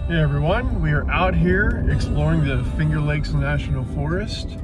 Hey everyone, we are out here exploring the Finger Lakes National Forest.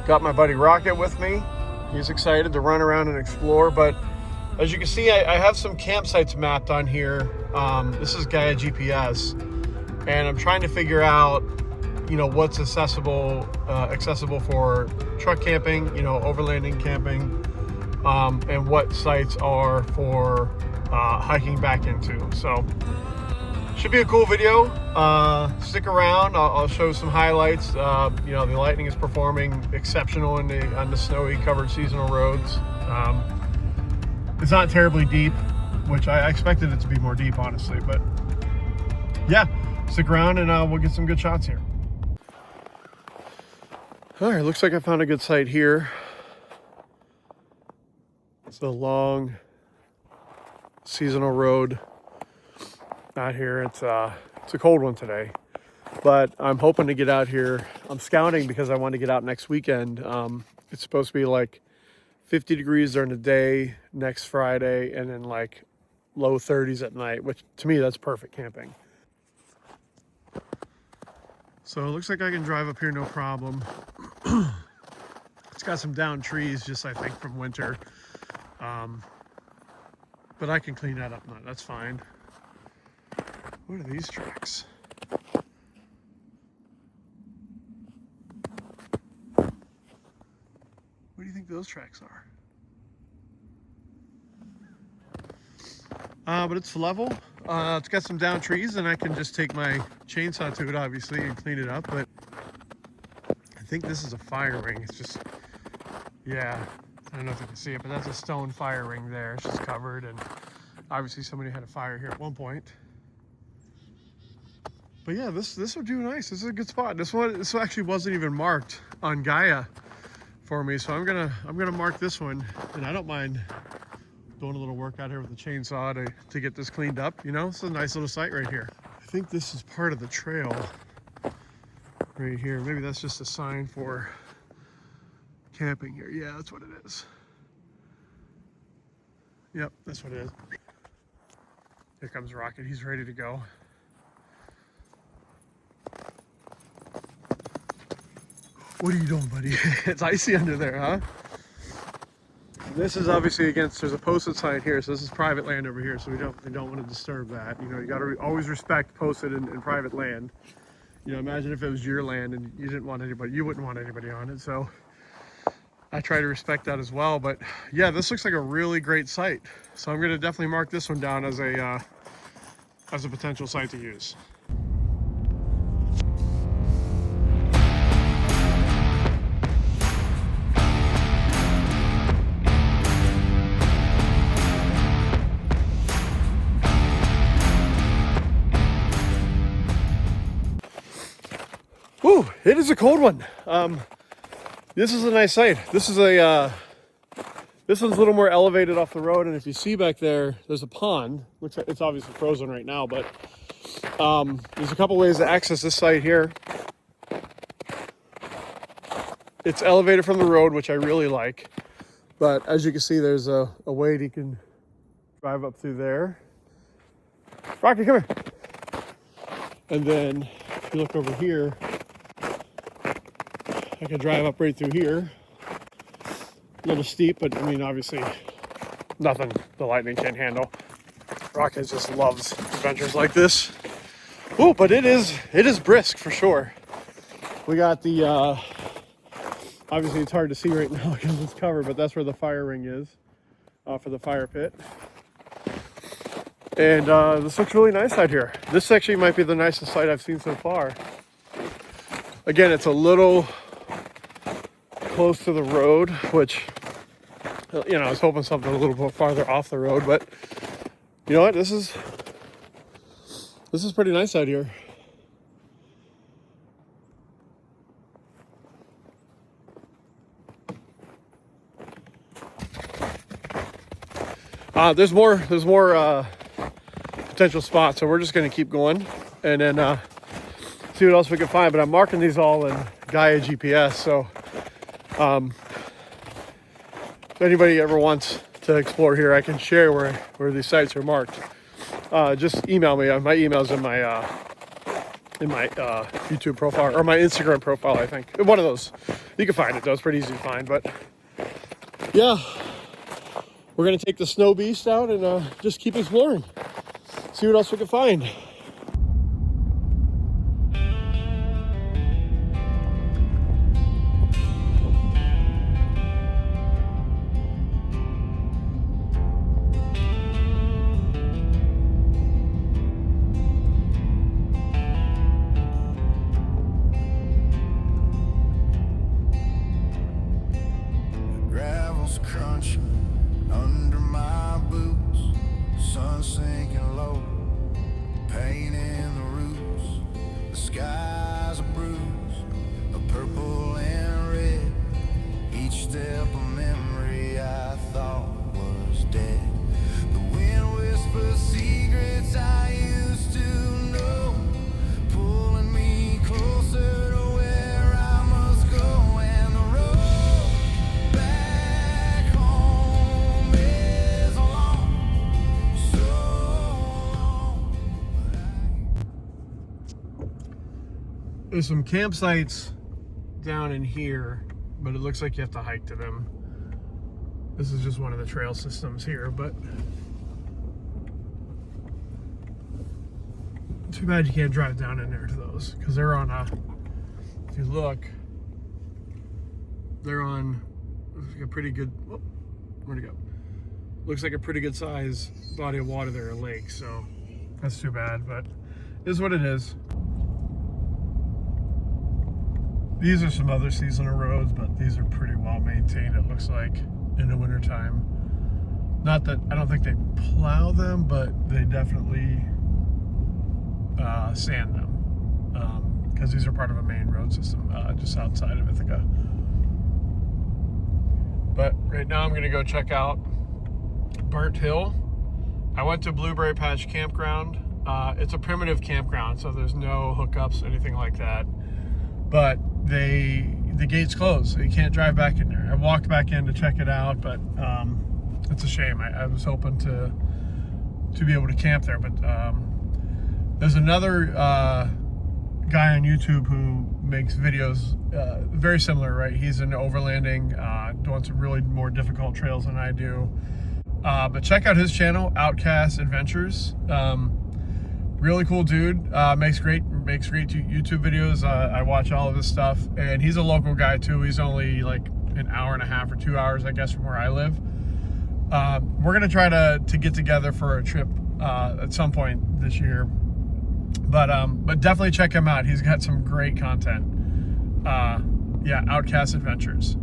Got my buddy Rocket with me. He's excited to run around and explore, but as you can see, I have some campsites mapped on here. This is Gaia GPS, and I'm trying to figure out, what's accessible for truck camping, overlanding camping, and what sites are for hiking back into. So should be a cool video. Stick around. I'll show some highlights. The lighting is performing exceptional on the snowy covered seasonal roads. It's not terribly deep, which I expected it to be more deep, honestly. But yeah, stick around and we'll get some good shots here. All right, looks like I found a good site here. It's a long seasonal road out here. It's a cold one today, but I'm hoping to get out here. I'm scouting because I want to get out next weekend. It's supposed to be like 50 degrees during the day next Friday, and then like low 30s at night, which to me, that's perfect camping. So it looks like I can drive up here no problem. It's got some downed trees, just I think from winter. But I can clean that up. No, that's fine. What are these tracks? What do you think those tracks are? But it's level. It's got some down trees, and I can just take my chainsaw to it, obviously, and clean it up. But I think this is a fire ring. It's just, yeah, I don't know if you can see it, but that's a stone fire ring there. It's just covered, and obviously somebody had a fire here at one point. But yeah, this would do nice. This is a good spot. This actually wasn't even marked on Gaia for me, so I'm gonna mark this one, and I don't mind doing a little work out here with the chainsaw to get this cleaned up. It's a nice little site right here. I think this is part of the trail right here. Maybe that's just a sign for camping here. Yeah, that's what it is. Yep, that's what it is. Here comes Rocket. He's ready to go. What are you doing, buddy? It's icy under there, huh? This is obviously there's a posted sign here, so this is private land over here, so we don't want to disturb that. You got to always respect posted and private land. Imagine if it was your land and you wouldn't want anybody on it. So I try to respect that as well. But yeah, this looks like a really great site. So I'm going to definitely mark this one down as a potential site to use. Ooh, it is a cold one. This is a nice site. This one's a little more elevated off the road, and if you see back there, there's a pond. Looks like it's obviously frozen right now, but there's a couple ways to access this site here. It's elevated from the road, which I really like, but as you can see, there's a way you can drive up through there. Rocky, come here. And then if you look over here, I can drive up right through here. A little steep, but I mean, obviously nothing the lightning can't handle. Rocket just loves adventures like this. Oh, but it is brisk for sure. We got the, obviously it's hard to see right now because it's covered, but that's where the fire ring is for the fire pit. And this looks really nice out here. This actually might be the nicest site I've seen so far. Again, it's a little close to the road, which, I was hoping something a little bit farther off the road, but you know what? This is pretty nice out here. There's more potential spots, so we're just going to keep going and then see what else we can find. But I'm marking these all in Gaia GPS, so if anybody ever wants to explore here, I can share where these sites are marked. just email me. My email's in my YouTube profile, or my Instagram profile, I think. One of those. You can find it though. It's pretty easy to find. But yeah, we're gonna take the Snow Beast out and just keep exploring. See what else we can find. Crunch under my boots, sun sinking low, pain in the roofs, the sky's a bruise, a purple and red, each step a memory I thought was dead. The wind whispers secrets I used to know, pulling me closer to where I must go, and the road back home is long, so long. There's some campsites down in here, but it looks like you have to hike to them. This is just one of the trail systems here, but too bad you can't drive down in there to those, because they're on a, if you look, they're on like a pretty good, oh, where'd it go? Looks like a pretty good size body of water there, a lake, so that's too bad, but it is what it is. These are some other seasonal roads, but these are pretty well maintained, it looks like, in the wintertime. Not that, I don't think they plow them, but they definitely sand them, because these are part of a main road system just outside of Ithaca. But right now I'm gonna go check out Burnt Hill. I went to Blueberry Patch Campground. It's a primitive campground, so there's no hookups, anything like that. But the gate's closed, so you can't drive back in there. I walked back in to check it out, but it's a shame. I was hoping to be able to camp there, but there's another guy on YouTube who makes videos very similar, right? He's into overlanding, doing some really more difficult trails than I do. But check out his channel, Outcast Adventures. Really cool dude. Makes great YouTube videos. I watch all of his stuff, and he's a local guy too. He's only like an hour and a half or 2 hours, I guess, from where I live. We're gonna try to get together for a trip at some point this year. But definitely check him out. He's got some great content. Yeah, Outcast Adventures.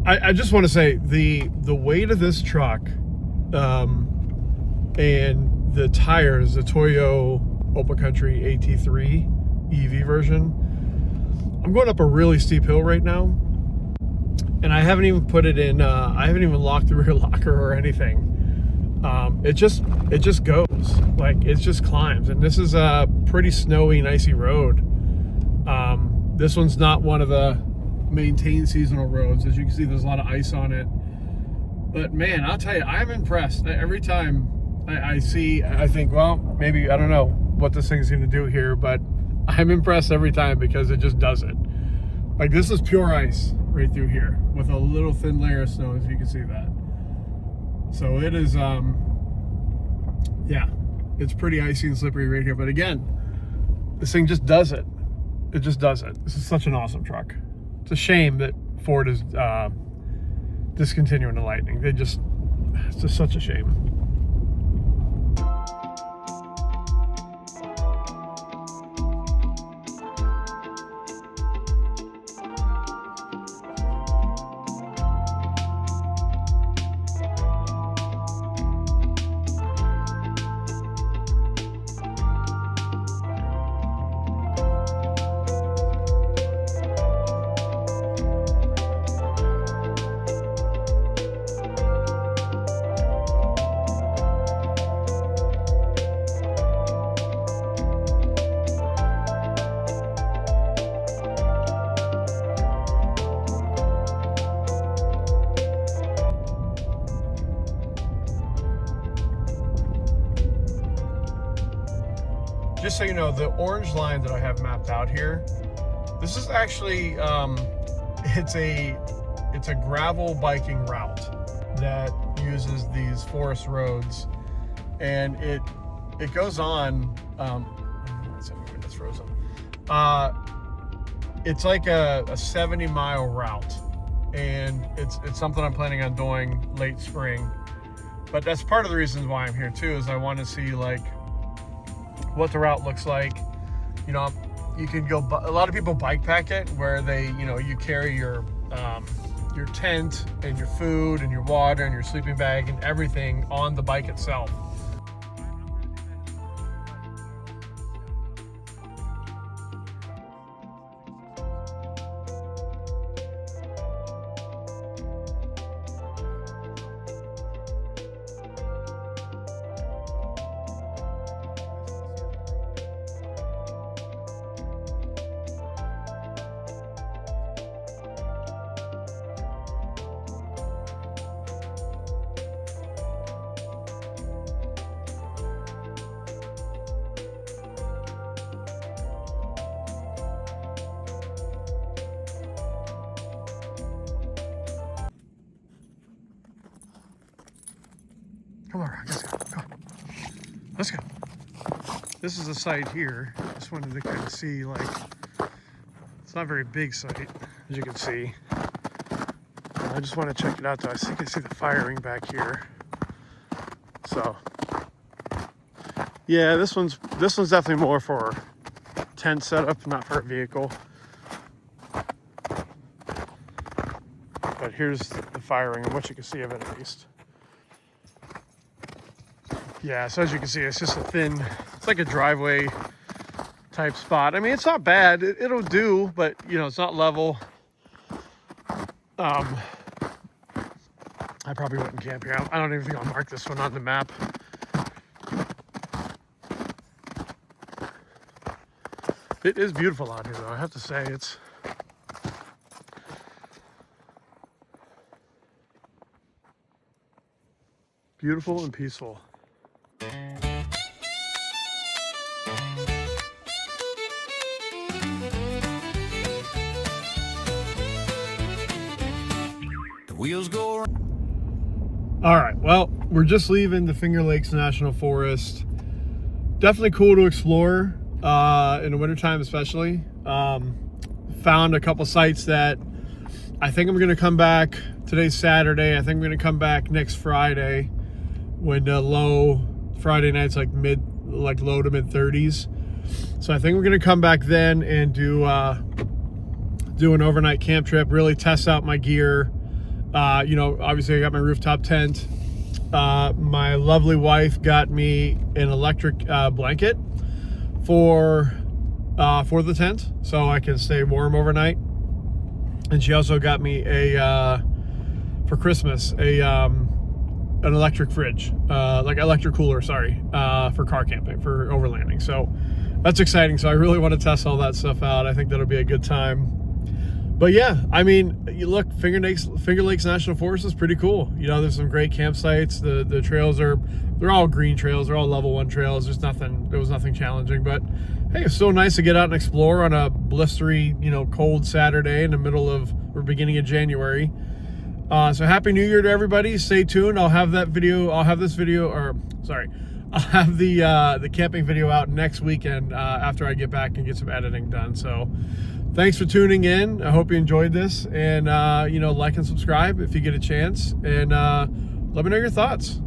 I just want to say the weight of this truck, and the tires, the Toyo Open Country AT3 EV version. I'm going up a really steep hill right now, and I haven't even put it in. I haven't even locked the rear locker or anything. It just goes, like, it just climbs, and this is a pretty snowy and icy road. This one's not one of the maintained seasonal roads. As you can see, there's a lot of ice on it, but man, I'll tell you, I'm impressed. Every time I see, I think, well, maybe, I don't know what this thing's going to do here, but I'm impressed every time because it just does it. Like, this is pure ice right through here with a little thin layer of snow, as you can see that. So it is, yeah, it's pretty icy and slippery right here. But again, this thing just does it. It just does it. This is such an awesome truck. It's a shame that Ford is discontinuing the Lightning. It's just such a shame. just so you know, the orange line that I have mapped out here, this is actually, it's a gravel biking route that uses these forest roads, and it goes on, it's frozen. It's like a 70-mile route, and it's something I'm planning on doing late spring. But that's part of the reasons why I'm here too, is I want to see like what the route looks like. You know, you can go, a lot of people bike pack it, where they, you know, you carry your tent and your food and your water and your sleeping bag and everything on the bike itself. Come on, let's go. Come on. Let's go. This is a site here. Just wanted to kind of see, like, it's not a very big site, as you can see. I just want to check it out, though. I think I see the firing back here. So, yeah, this one's definitely more for tent setup, not for a vehicle. But here's the firing and what you can see of it, at least. Yeah, so as you can see, it's just a thin, it's like a driveway type spot. I mean, it's not bad. It'll do, but, you know, it's not level. I probably wouldn't camp here. I don't even think I'll mark this one on the map. It is beautiful out here, though. I have to say, it's beautiful and peaceful. Wheels go around. All right, well, we're just leaving the Finger Lakes National Forest. Definitely cool to explore in the wintertime, especially. Found a couple sites that I think I'm gonna come back. Today's Saturday. I think I'm gonna come back next Friday when the low Friday night's like low to mid 30s. So I think we're gonna come back then and do an overnight camp trip. Really test out my gear. You know, obviously I got my rooftop tent. My lovely wife got me an electric blanket for the tent, so I can stay warm overnight. And she also got me for Christmas an electric fridge, like electric cooler, sorry, for car camping, for overlanding. So that's exciting. So I really want to test all that stuff out. I think that'll be a good time. But yeah, I mean, you look, Finger Lakes National Forest is pretty cool. You know, there's some great campsites. The trails they're all green trails. They're all level 1 trails. There was nothing challenging. But hey, it's so nice to get out and explore on a blistery, you know, cold Saturday in the middle of, or beginning of January. So happy New Year to everybody. Stay tuned. I'll have the camping video out next weekend after I get back and get some editing done. So thanks for tuning in. I hope you enjoyed this, and you know, like and subscribe if you get a chance, and let me know your thoughts.